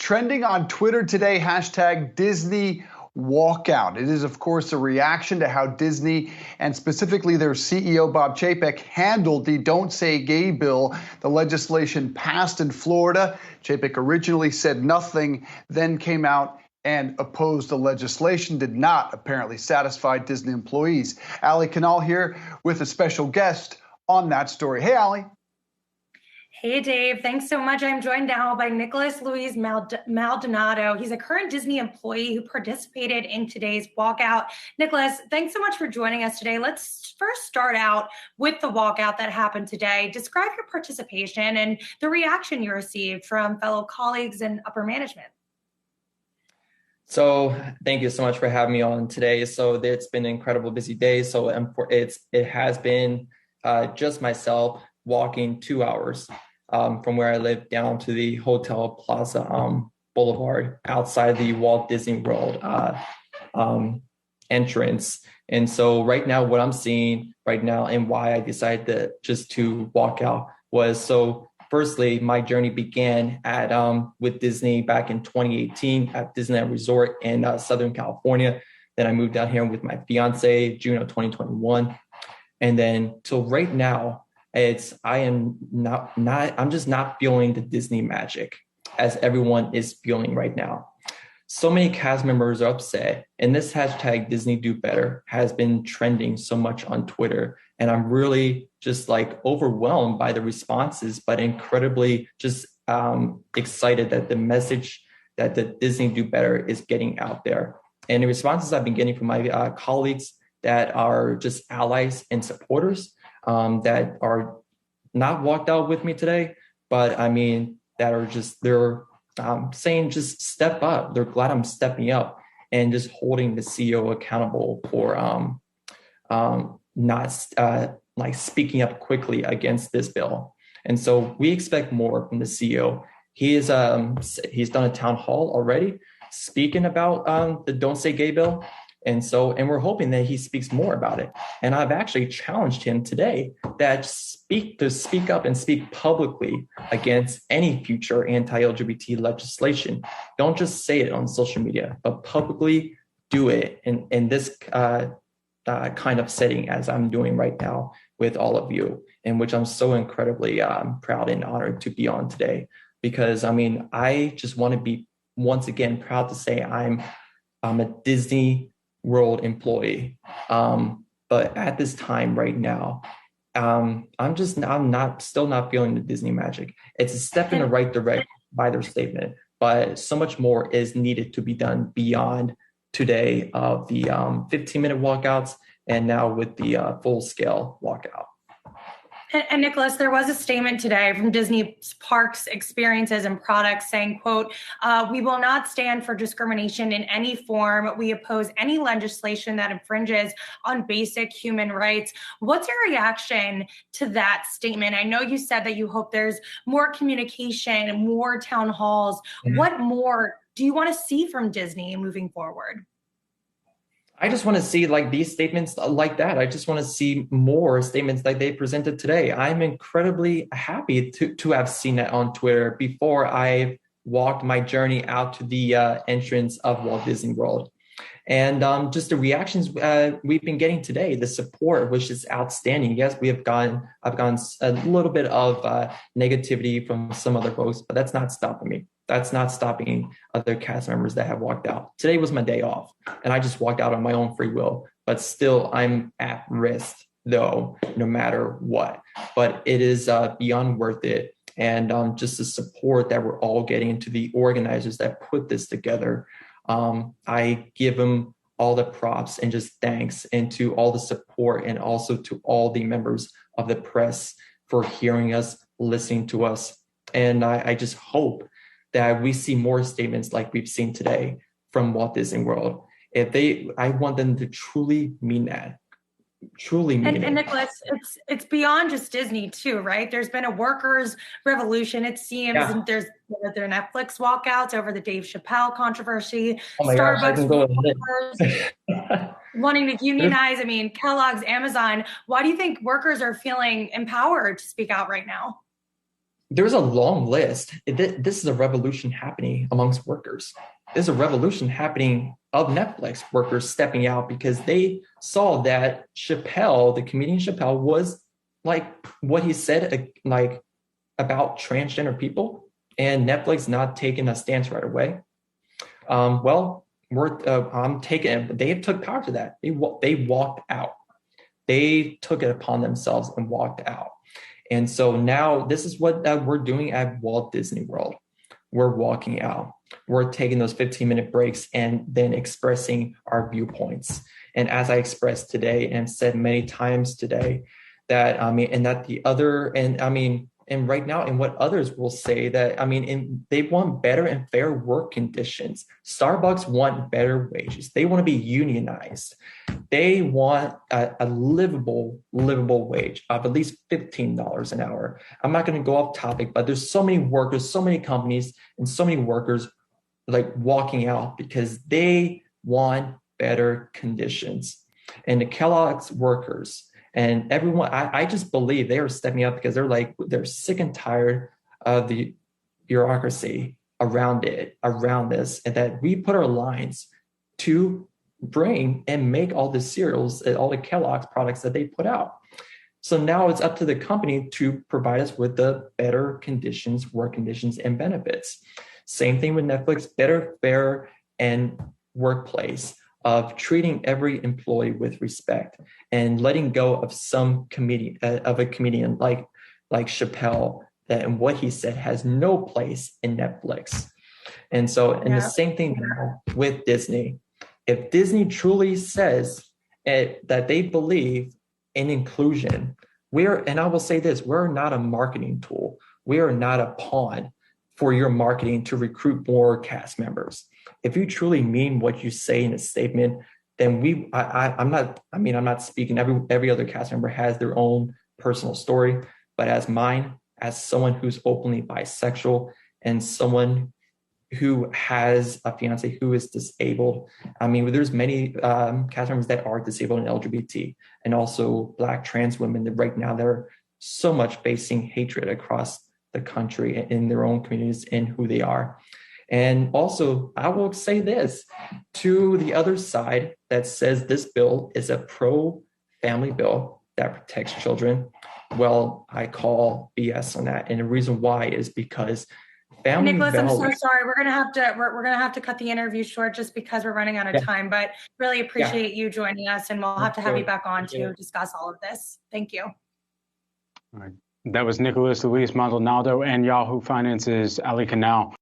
trending on Twitter today, hashtag Disney walkout. It is, of course, a reaction to how Disney and specifically their CEO, Bob Chapek, handled the Don't Say Gay bill, the legislation passed in Florida. Chapek originally said nothing, then came out and opposed the legislation, did not apparently satisfy Disney employees. Ali Kanal here with a special guest on that story. Hey, Ali. Hey, Dave. Thanks so much. I'm joined now by Nicholas Luis Maldonado. He's a current Disney employee who participated in today's walkout. Nicholas, thanks so much for joining us today. Let's first start out with the walkout that happened today. Describe your participation and the reaction you received from fellow colleagues and upper management. So thank you so much for having me on today. So it's been an incredible busy day. So it has been just myself walking 2 hours from where I live down to the Hotel Plaza Boulevard outside the Walt Disney World entrance. And so right now, what I'm seeing right now and why I decided to walk out was, so firstly, my journey began with Disney back in 2018 at Disneyland Resort in Southern California. Then I moved down here with my fiance, June of 2021. And then till right now, I'm just not feeling the Disney magic as everyone is feeling right now. So many cast members are upset, and this hashtag Disney Do Better has been trending so much on Twitter. And I'm really just overwhelmed by the responses, but incredibly just excited that the message that the Disney Do Better is getting out there. And the responses I've been getting from my colleagues that are just allies and supporters that are not walked out with me today, but I mean, they're saying just step up. They're glad I'm stepping up and just holding the CEO accountable for not speaking up quickly against this bill. And so we expect more from the CEO. He's done a town hall already speaking about the Don't Say Gay bill. And we're hoping that he speaks more about it. And I've actually challenged him today to speak up and speak publicly against any future anti-LGBT legislation. Don't just say it on social media, but publicly do it in this kind of setting as I'm doing right now with all of you, in which I'm so incredibly proud and honored to be on today. Because I just want to be once again proud to say I'm a Disney World employee. But at this time right now, I'm still not feeling the Disney magic. It's a step in the right direction by their statement, but so much more is needed to be done beyond today of the 15-minute walkouts and now with the full-scale walkout. And Nicholas, there was a statement today from Disney Parks Experiences and Products saying, quote, "We will not stand for discrimination in any form. We oppose any legislation that infringes on basic human rights." What's your reaction to that statement? I know you said that you hope there's more communication, more town halls. Mm-hmm. What more do you want to see from Disney moving forward? I just want to see these statements like that. I just want to see more statements like they presented today. I'm incredibly happy to have seen that on Twitter before I walked my journey out to the entrance of Walt Disney World. And just the reactions we've been getting today, the support, which is outstanding. Yes, I've gotten a little bit of negativity from some other folks, but that's not stopping me. That's not stopping other cast members that have walked out. Today was my day off, and I just walked out on my own free will. But still, I'm at risk, though, no matter what. But it is beyond worth it. And just the support that we're all getting to the organizers that put this together, I give them all the props and just thanks, and to all the support, and also to all the members of the press for hearing us, listening to us. And I just hope that we see more statements like we've seen today from Walt Disney World. I want them to truly mean that. Truly mean it. And Nicholas, it's beyond just Disney too, right? There's been a workers' revolution, it seems. Yeah. And there's their Netflix walkouts over the Dave Chappelle controversy. Oh my Starbucks workers wanting to unionize. Kellogg's, Amazon. Why do you think workers are feeling empowered to speak out right now? there's a long list. This is a revolution happening amongst workers. There's a revolution happening of Netflix workers stepping out because they saw that Chappelle, the comedian Chappelle, was like what he said, like about transgender people, and Netflix not taking a stance right away. I'm taking. They took power to that. They walked out. They took it upon themselves and walked out. And so now this is what we're doing at Walt Disney World. We're walking out. We're taking those 15-minute breaks and then expressing our viewpoints. And as I expressed today and said many times today, that and right now, and what others will say that, they want better and fair work conditions. Starbucks want better wages. They want to be unionized. They want a livable wage of at least $15 an hour. I'm not going to go off topic, but there's so many workers, so many companies, and so many workers like walking out because they want better conditions. And the Kellogg's workers and everyone, I just believe they are stepping up because they're sick and tired of the bureaucracy around this, and that we put our lines to bring and make all the cereals and all the Kellogg's products that they put out. So now it's up to the company to provide us with the better conditions, work conditions, and benefits. Same thing with Netflix, better, fair, and workplace of treating every employee with respect and letting go of a comedian like Chappelle, and what he said has no place in Netflix. And so, the same thing now with Disney. If Disney truly says that they believe in inclusion, and I will say this, we're not a marketing tool. We are not a pawn for your marketing to recruit more cast members. If you truly mean what you say in a statement, then I'm not speaking. Every other cast member has their own personal story, but as someone who's openly bisexual and someone who has a fiance who is disabled, there's many cast members that are disabled and LGBT, and also Black trans women that right now they're so much facing hatred across the country in their own communities and who they are. And also, I will say this to the other side that says this bill is a pro-family bill that protects children. Well, I call BS on that, and the reason why is because family. Nicholas, I'm so sorry. We're gonna have to cut the interview short just because we're running out of time. But really appreciate you joining us, and we'll have to have you back on to discuss all of this. Thank you. All right. That was Nicholas Luis Maldonado and Yahoo Finance's Ali Canal.